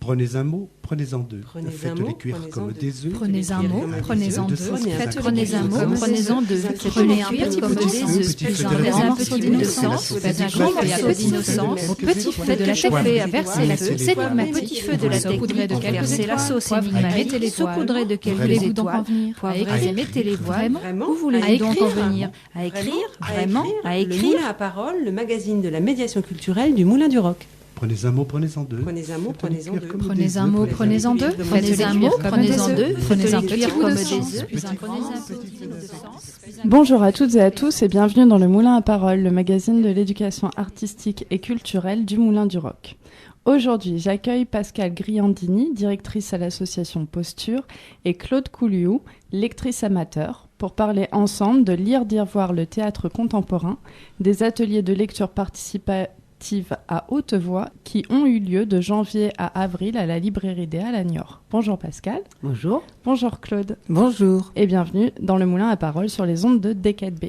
Prenez un mot, prenez-en deux. Prenez un Faites-les mot, cuire prenez-en comme deux. des œufs. Prenez un mot, prenez-en deux. Prenez un mot, Prenez-en deux. Faites-les un petit peu des œufs. Puis un morceau d'innocence. Faites un grand morceau d'innocence. Petit feu de la chauffée à verser la sauce. C'est ma petit feu de la saupoudrez de quelques verser la sauce. Mettez les saupoudrez de quelques étoiles. Poivrez, mettez les voiles. Où voulez-vous donc en venir? À écrire, vraiment, à Le écrire. Moulin à Parole, le magazine de la médiation culturelle du Moulin du Roc. Prenez un mot, prenez-en deux. Prenez un mot, Faites-les prenez-en cuire deux. comme Prenez des un œufs. mot, prenez-en deux. Prenez un mot, prenez-en deux. Prenez un petit bout de sens. Bonjour à toutes et à tous et bienvenue dans le Moulin à Parole, le magazine de l'éducation artistique et culturelle du Moulin du Roc. Aujourd'hui, j'accueille Pascale Griandini, directrice à l'association Posture, et Claude Couliou, lectrice amateur, pour parler ensemble de Lire, dire, voir le théâtre contemporain, des ateliers de lecture participative à haute voix qui ont eu lieu de janvier à avril à la librairie des Halles à Niort. Bonjour Pascal. Bonjour. Bonjour Claude. Bonjour. Et bienvenue dans le Moulin à Parole sur les ondes de DKB.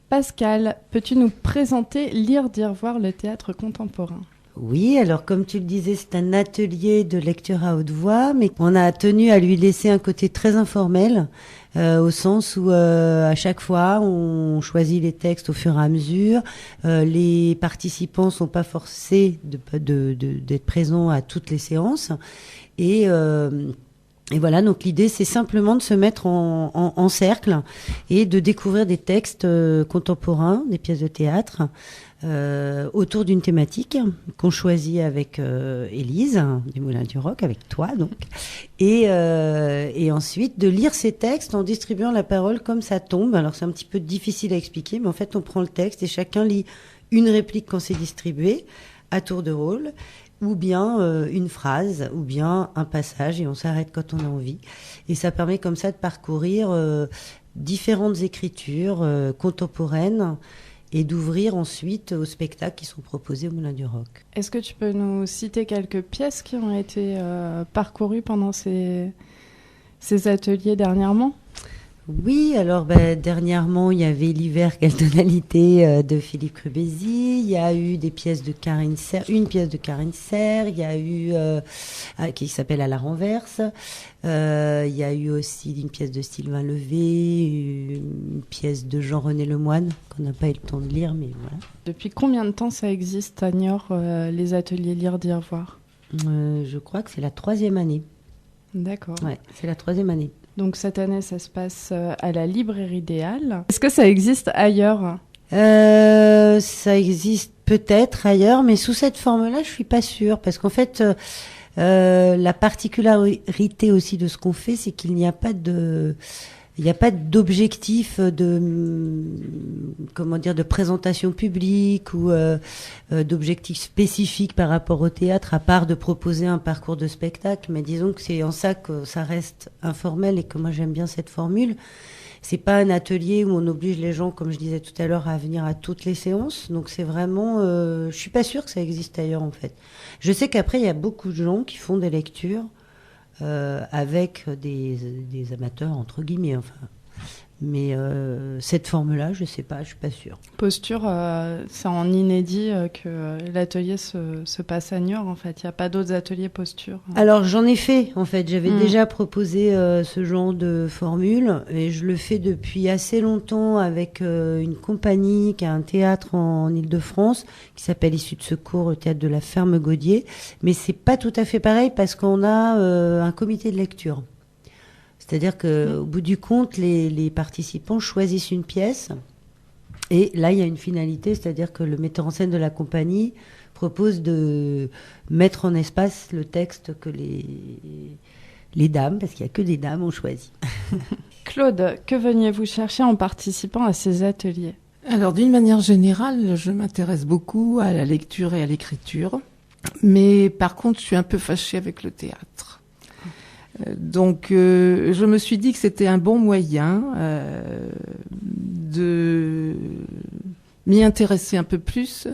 Pascal, peux-tu nous présenter Lire, dire, voir le théâtre contemporain ? Oui, alors comme tu le disais, c'est un atelier de lecture à haute voix, mais on a tenu à lui laisser un côté très informel, au sens où à chaque fois, on choisit les textes au fur et à mesure. Les participants sont pas forcés d'être présents à toutes les séances. Et voilà, donc l'idée, c'est simplement de se mettre en cercle et de découvrir des textes contemporains, des pièces de théâtre, autour d'une thématique qu'on choisit avec Élise du Moulin du Roc, avec toi donc, et ensuite de lire ces textes en distribuant la parole comme ça tombe. Alors c'est un petit peu difficile à expliquer, mais en fait on prend le texte et chacun lit une réplique quand c'est distribué, à tour de rôle, ou bien une phrase, ou bien un passage, et on s'arrête quand on a envie. Et ça permet comme ça de parcourir différentes écritures contemporaines, et d'ouvrir ensuite aux spectacles qui sont proposés au Moulin du Roc. Est-ce que tu peux nous citer quelques pièces qui ont été parcourues pendant ces ateliers dernièrement ? Oui, alors dernièrement, il y avait L'hiver, quelle tonalité de Philippe Crubézy. Il y a eu des pièces de Karine Serre, une pièce de Karine Serre. Il y a eu qui s'appelle À la renverse. Il y a eu aussi une pièce de Sylvain Levé, une pièce de Jean-René Lemoine qu'on n'a pas eu le temps de lire, mais voilà. Depuis combien de temps ça existe à Niort, les ateliers Lire, dire, voir ? Je crois que c'est la 3e année. D'accord. Ouais, c'est la 3e année. Donc cette année, ça se passe à la librairie des Halles. Est-ce que ça existe ailleurs ? Ça existe peut-être ailleurs, mais sous cette forme-là, je suis pas sûre, parce qu'en fait, la particularité aussi de ce qu'on fait, c'est qu'il n'y a pas d'objectif de présentation publique ou d'objectif spécifique par rapport au théâtre, à part de proposer un parcours de spectacle. Mais disons que c'est en ça que ça reste informel et que moi j'aime bien cette formule. C'est pas un atelier où on oblige les gens, comme je disais tout à l'heure, à venir à toutes les séances. Donc c'est vraiment, je suis pas sûre que ça existe ailleurs en fait. Je sais qu'après il y a beaucoup de gens qui font des lectures avec des amateurs entre guillemets, enfin. Mais cette forme-là, je sais pas, je suis pas sûre. Posture, c'est en inédit que l'atelier se passe à Niort, en fait. Il n'y a pas d'autres ateliers posture. Alors j'en ai fait, en fait. J'avais déjà proposé ce genre de formule et je le fais depuis assez longtemps avec une compagnie qui a un théâtre en Île-de-France qui s'appelle Issue de secours, le théâtre de la Ferme Gaudier. Mais c'est pas tout à fait pareil parce qu'on a un comité de lecture. C'est-à-dire qu'au bout du compte, les participants choisissent une pièce. Et là, il y a une finalité, c'est-à-dire que le metteur en scène de la compagnie propose de mettre en espace le texte que les dames, parce qu'il n'y a que des dames, ont choisi. Claude, que veniez-vous chercher en participant à ces ateliers ? Alors, d'une manière générale, je m'intéresse beaucoup à la lecture et à l'écriture. Mais par contre, je suis un peu fâchée avec le théâtre. Donc, je me suis dit que c'était un bon moyen de m'y intéresser un peu plus,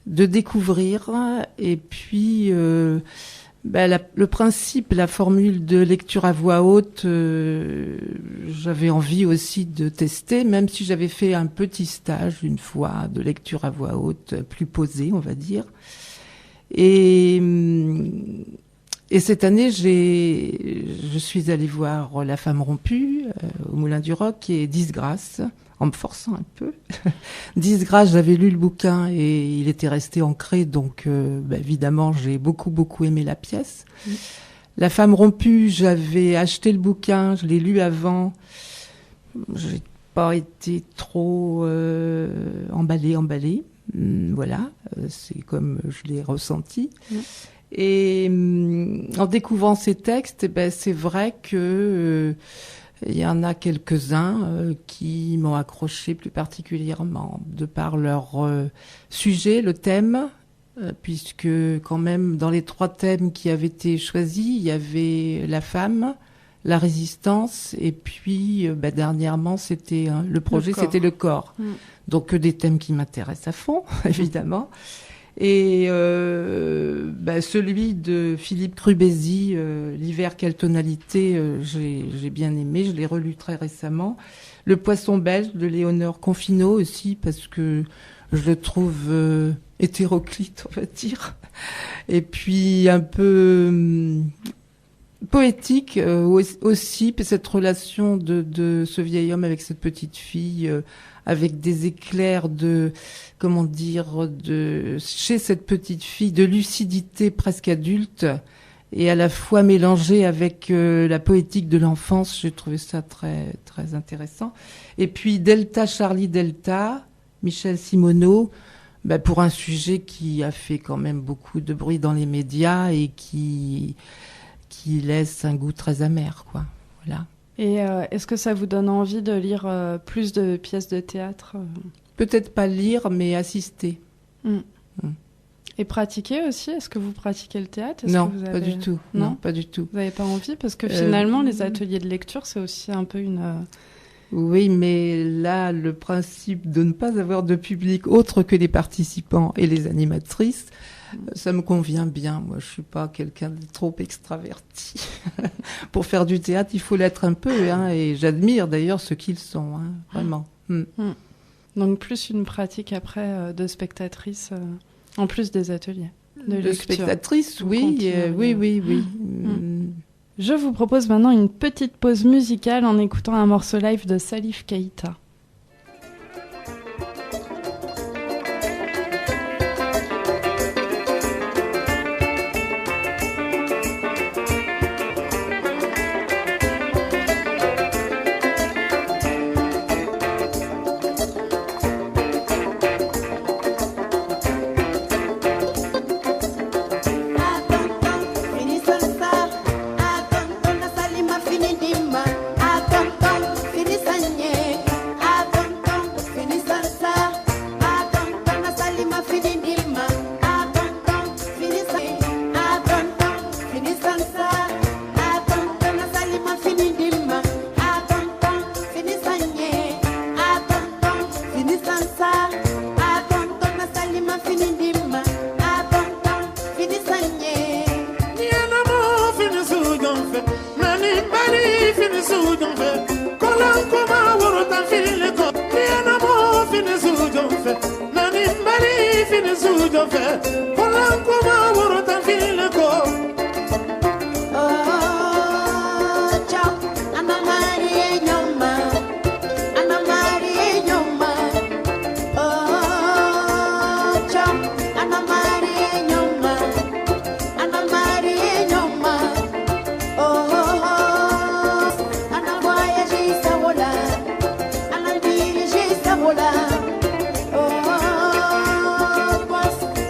de découvrir, et puis le principe, la formule de lecture à voix haute, j'avais envie aussi de tester, même si j'avais fait un petit stage une fois de lecture à voix haute, plus posée, on va dire. Et Et cette année, je suis allée voir La Femme rompue au Moulin du Roc et Disgrâce, en me forçant un peu. Disgrâce, j'avais lu le bouquin et il était resté ancré, donc évidemment, j'ai beaucoup aimé la pièce. La Femme rompue, j'avais acheté le bouquin, je l'ai lu avant. J'ai pas été trop emballée. Voilà, c'est comme je l'ai ressenti. Et en découvrant ces textes, c'est vrai que il y en a quelques-uns qui m'ont accroché plus particulièrement de par leur sujet, le thème, puisque quand même dans les 3 thèmes qui avaient été choisis, il y avait la femme, la résistance, et puis dernièrement c'était le projet, c'était le corps. Donc des thèmes qui m'intéressent à fond, évidemment. Et celui de Philippe Crubézy, L'hiver, quelle tonalité, j'ai bien aimé, je l'ai relu très récemment. Le Poisson belge de Léonore Confino aussi, parce que je le trouve hétéroclite, on va dire. Et puis un peu poétique aussi, cette relation de ce vieil homme avec cette petite fille, avec des éclairs chez cette petite fille, de lucidité presque adulte, et à la fois mélangée avec la poétique de l'enfance. J'ai trouvé ça très, très intéressant. Et puis Delta, Charlie Delta, Michel Simoneau, pour un sujet qui a fait quand même beaucoup de bruit dans les médias et qui laisse un goût très amer, quoi. Voilà. Et est-ce que ça vous donne envie de lire plus de pièces de théâtre Peut-être pas lire, mais assister. Et pratiquer aussi? Est-ce que vous pratiquez le théâtre? Non, pas du tout. Non, pas du tout. Vous n'avez pas envie? Parce que finalement, les ateliers de lecture, c'est aussi un peu une... Oui, mais là, le principe de ne pas avoir de public autre que les participants et les animatrices, ça me convient bien. Moi, je suis pas quelqu'un de trop extraverti. Pour faire du théâtre, il faut l'être un peu, et j'admire d'ailleurs ceux qu'ils sont, vraiment. Donc plus une pratique après de spectatrice, en plus des ateliers de spectatrice, oui. Je vous propose maintenant une petite pause musicale en écoutant un morceau live de Salif Keïta.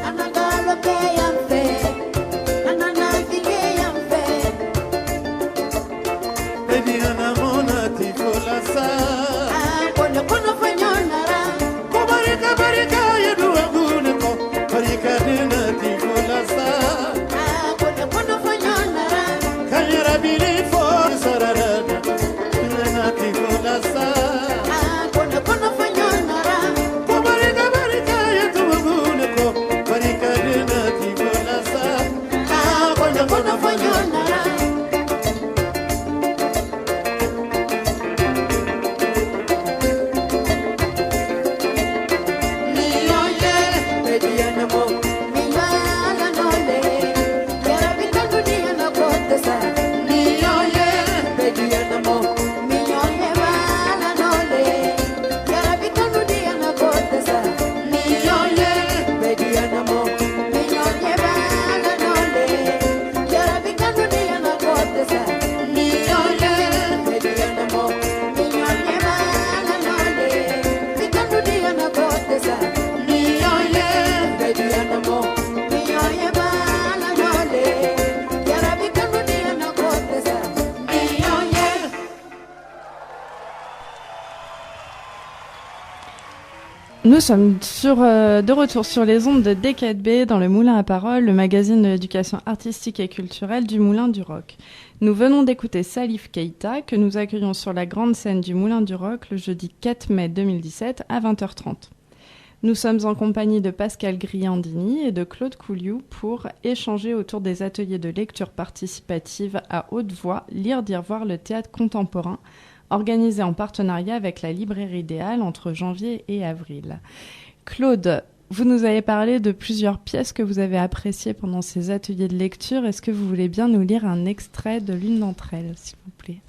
Anagalo que Nous sommes de retour sur les ondes de D4B dans le Moulin à Parole, le magazine de l'éducation artistique et culturelle du Moulin du Roc. Nous venons d'écouter Salif Keita, que nous accueillons sur la grande scène du Moulin du Roc le jeudi 4 mai 2017 à 20h30. Nous sommes en compagnie de Pascal Griandini et de Claude Couliou pour échanger autour des ateliers de lecture participative à haute voix, lire, dire, voir le théâtre contemporain, organisé en partenariat avec la Librairie des Halles entre janvier et avril. Claude, vous nous avez parlé de plusieurs pièces que vous avez appréciées pendant ces ateliers de lecture. Est-ce que vous voulez bien nous lire un extrait de l'une d'entre elles, s'il vous plaît ?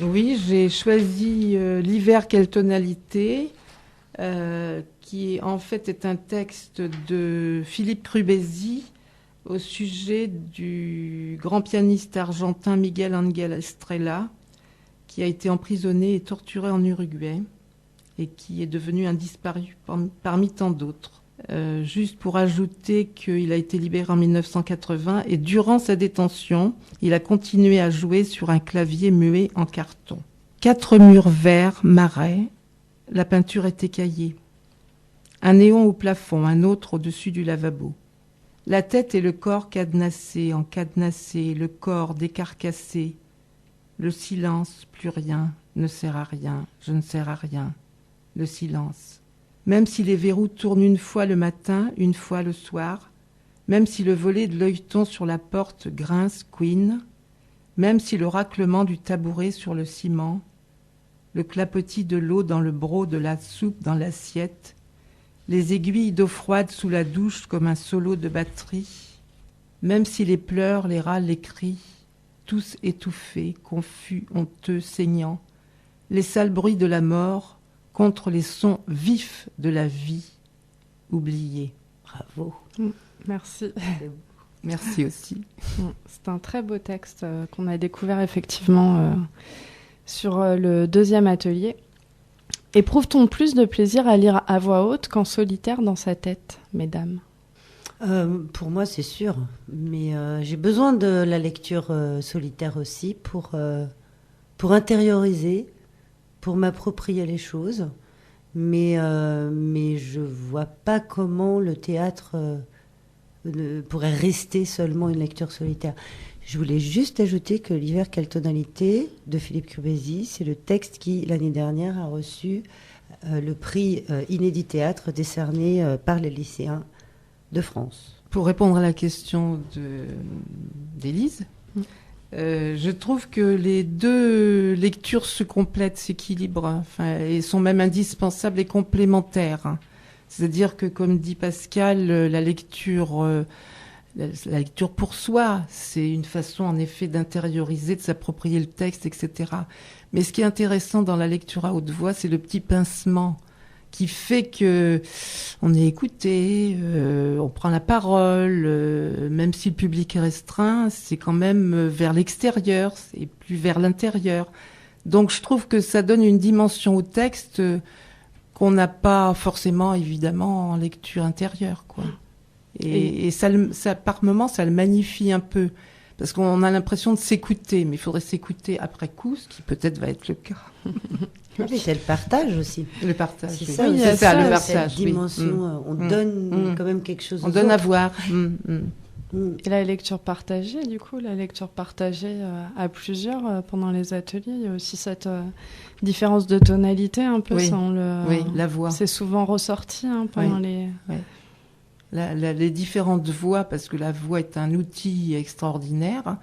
Oui, j'ai choisi L'hiver, quelle tonalité, qui en fait est un texte de Philippe Crubesi au sujet du grand pianiste argentin Miguel Ángel Estrella, qui a été emprisonné et torturé en Uruguay et qui est devenu un disparu parmi tant d'autres. Juste pour ajouter qu'il a été libéré en 1980 et durant sa détention, il a continué à jouer sur un clavier muet en carton. 4 murs verts, marais, la peinture est écaillée. Un néon au plafond, un autre au-dessus du lavabo. La tête et le corps cadenassés, le corps décarcassé. Le silence, plus rien, ne sert à rien, je ne sers à rien. Le silence. Même si les verrous tournent une fois le matin, une fois le soir, même si le volet de l'œilleton sur la porte grince, couine, même si le raclement du tabouret sur le ciment, le clapotis de l'eau dans le broc de la soupe dans l'assiette, les aiguilles d'eau froide sous la douche comme un solo de batterie, même si les pleurs, les râles, les cris, tous étouffés, confus, honteux, saignants, les sales bruits de la mort contre les sons vifs de la vie, oubliés. Bravo. Merci. Merci aussi. C'est un très beau texte qu'on a découvert effectivement sur le deuxième atelier. Éprouve-t-on plus de plaisir à lire à voix haute qu'en solitaire dans sa tête, mesdames ? Pour moi, c'est sûr. Mais j'ai besoin de la lecture solitaire aussi pour intérioriser, pour m'approprier les choses. Mais je ne vois pas comment le théâtre pourrait rester seulement une lecture solitaire. Je voulais juste ajouter que L'hiver, quelle tonalité de Philippe Crubesi, c'est le texte qui, l'année dernière, a reçu le prix Inédit Théâtre décerné par les lycéens de France. Pour répondre à la question d'Élise, je trouve que les deux lectures se complètent, s'équilibrent, et sont même indispensables et complémentaires. C'est-à-dire que, comme dit Pascal, la lecture pour soi, c'est une façon en effet d'intérioriser, de s'approprier le texte, etc. Mais ce qui est intéressant dans la lecture à haute voix, c'est le petit pincement qui fait que on est écouté, on prend la parole, même si le public est restreint, c'est quand même vers l'extérieur, c'est plus vers l'intérieur. Donc je trouve que ça donne une dimension au texte qu'on n'a pas forcément, évidemment, en lecture intérieure, quoi. Et ça, par moments, ça le magnifie un peu. Parce qu'on a l'impression de s'écouter, mais il faudrait s'écouter après coup, ce qui peut-être va être le cas. Oui, c'est le partage aussi. Le partage, c'est oui. ça, Oui, c'est ça, le partage. Cette dimension, on donne quand même quelque chose aux On donne autres. à voir. Et la lecture partagée, du coup, la lecture partagée à plusieurs pendant les ateliers, il y a aussi cette différence de tonalité un peu. Oui, ça, oui, la voix. C'est souvent ressorti pendant les... Oui. Les différentes voix, parce que la voix est un outil extraordinaire,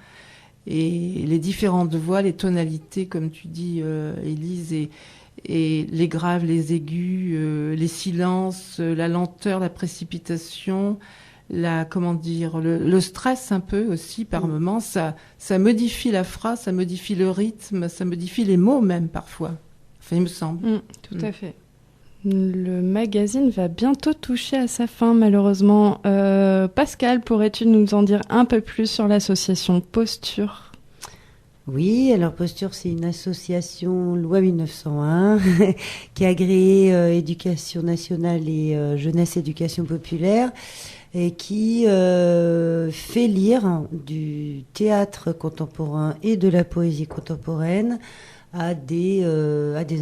et les différentes voix, les tonalités, comme tu dis, Élise, et les graves, les aigus, les silences, la lenteur, la précipitation, le stress un peu aussi par moments, ça modifie la phrase, ça modifie le rythme, ça modifie les mots même parfois. Enfin, il me semble. Tout à fait. Le magazine va bientôt toucher à sa fin, malheureusement. Pascal, pourrais-tu nous en dire un peu plus sur l'association Posture ? Oui, alors Posture, c'est une association loi 1901 qui a agréé éducation nationale et jeunesse éducation populaire et qui fait lire du théâtre contemporain et de la poésie contemporaine à des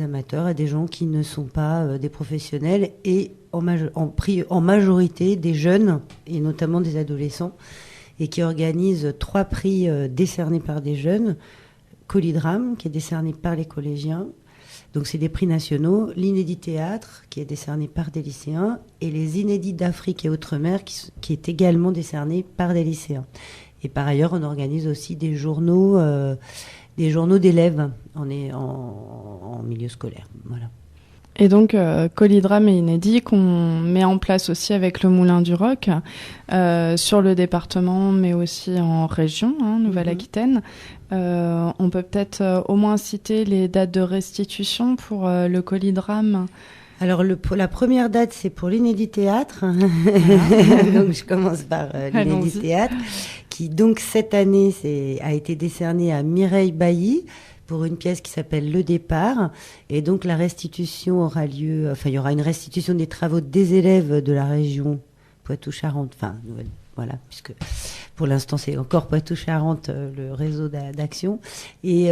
amateurs, à des gens qui ne sont pas des professionnels et en majorité des jeunes, et notamment des adolescents, et qui organise 3 prix décernés par des jeunes. Colidram, qui est décerné par les collégiens. Donc, c'est des prix nationaux. L'Inédit Théâtre, qui est décerné par des lycéens. Et les Inédits d'Afrique et Outre-mer, qui est également décerné par des lycéens. Et par ailleurs, on organise aussi des journaux d'élèves en milieu scolaire. Voilà. Et donc, Colidram et Inédit qu'on met en place aussi avec le Moulin du Roc sur le département, mais aussi en région, Nouvelle-Aquitaine. On peut peut-être au moins citer les dates de restitution pour le Colidram. Alors, la première date, c'est pour l'Inédit Théâtre. Donc, je commence par l'Inédit Théâtre, qui, donc, cette année, a été décerné à Mireille Bailly, pour une pièce qui s'appelle Le Départ. Et donc, la restitution aura lieu... Enfin, il y aura une restitution des travaux des élèves de la région Poitou-Charentes. Enfin, voilà, puisque pour l'instant, c'est encore Poitou-Charentes, le réseau d'action. Et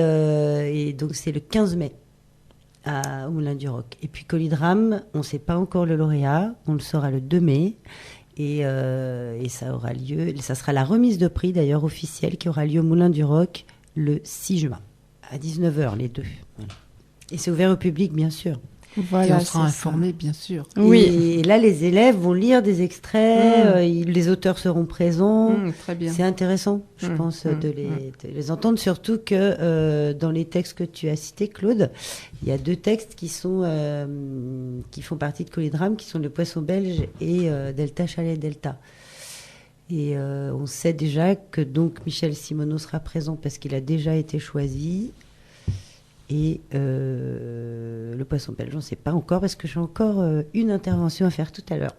donc, c'est le 15 mai au Moulin du Roc. Et puis, Colidram, on ne sait pas encore le lauréat. On le saura le 2 mai. Et ça aura lieu... Ça sera la remise de prix, d'ailleurs, officielle, qui aura lieu au Moulin du Roc le 6 juin. À 19h, les deux. Voilà. Et c'est ouvert au public, bien sûr. Voilà, et on sera informés, bien sûr. Oui. Et là, les élèves vont lire des extraits, les auteurs seront présents. Très bien. C'est intéressant, je pense, de les entendre. Surtout que dans les textes que tu as cités, Claude, il y a 2 textes qui font partie de Colidram, qui sont Le Poisson belge et Delta Chalet Delta. Et on sait déjà que donc Michel Simoneau sera présent parce qu'il a déjà été choisi. Et le Poisson belge, on ne sait pas encore parce que j'ai encore une intervention à faire tout à l'heure.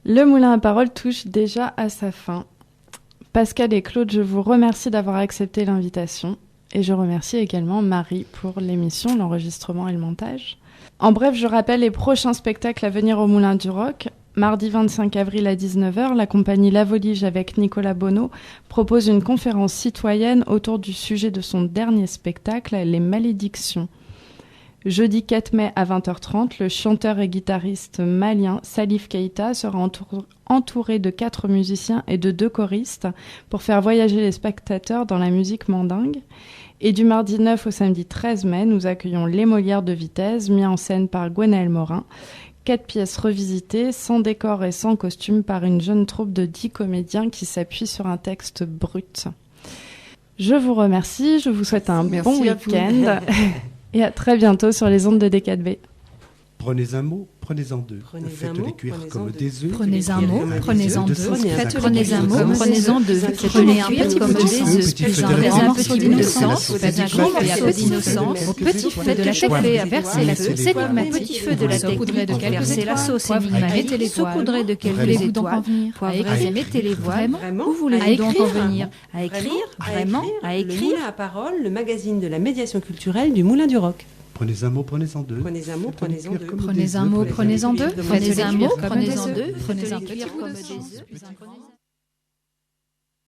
Le Moulin à Parole touche déjà à sa fin. Pascal et Claude, je vous remercie d'avoir accepté l'invitation. Et je remercie également Marie pour l'émission, l'enregistrement et le montage. En bref, je rappelle les prochains spectacles à venir au Moulin du Roc. Mardi 25 avril à 19h, la compagnie La Volige avec Nicolas Bonneau propose une conférence citoyenne autour du sujet de son dernier spectacle, Les Malédictions. Jeudi 4 mai à 20h30, le chanteur et guitariste malien Salif Keita sera entouré de 4 musiciens et de 2 choristes pour faire voyager les spectateurs dans la musique mandingue. Et du mardi 9 au samedi 13 mai, nous accueillons Les Molières de Vitesse, mis en scène par Gwenaëlle Morin. 4 pièces revisitées, sans décor et sans costume, par une jeune troupe de 10 comédiens qui s'appuient sur un texte brut. Je vous remercie, je vous souhaite un bon week-end et à très bientôt sur les ondes de D4B. Prenez un mot, prenez-en 2. Faites-les cuire comme des œufs. Prenez un mot, prenez-en 2. Prenez un mot, prenez-en 2. Prenez un petit comme des œufs. Prenez un morceau d'innocence, faites un grand morceau d'innocence. Au petit feu de la teflée à verser la sauce énigmatique. Au petit feu de la saupoudrée de quelques la sauce énigmatique. Saupoudrez de quelques étoiles. Poivrez et mettez les voiles. Où voulez-vous donc en venir? À écrire, vraiment, à écrire. Le Moulin à Parole, le magazine de la médiation culturelle du Moulin du Roc. Prenez un mot, prenez-en 2. Prenez un mot, prenez-en 2. Prenez un mot, prenez-en 2. Prenez un mot, prenez-en 2. Prenez un petit comme des œufs.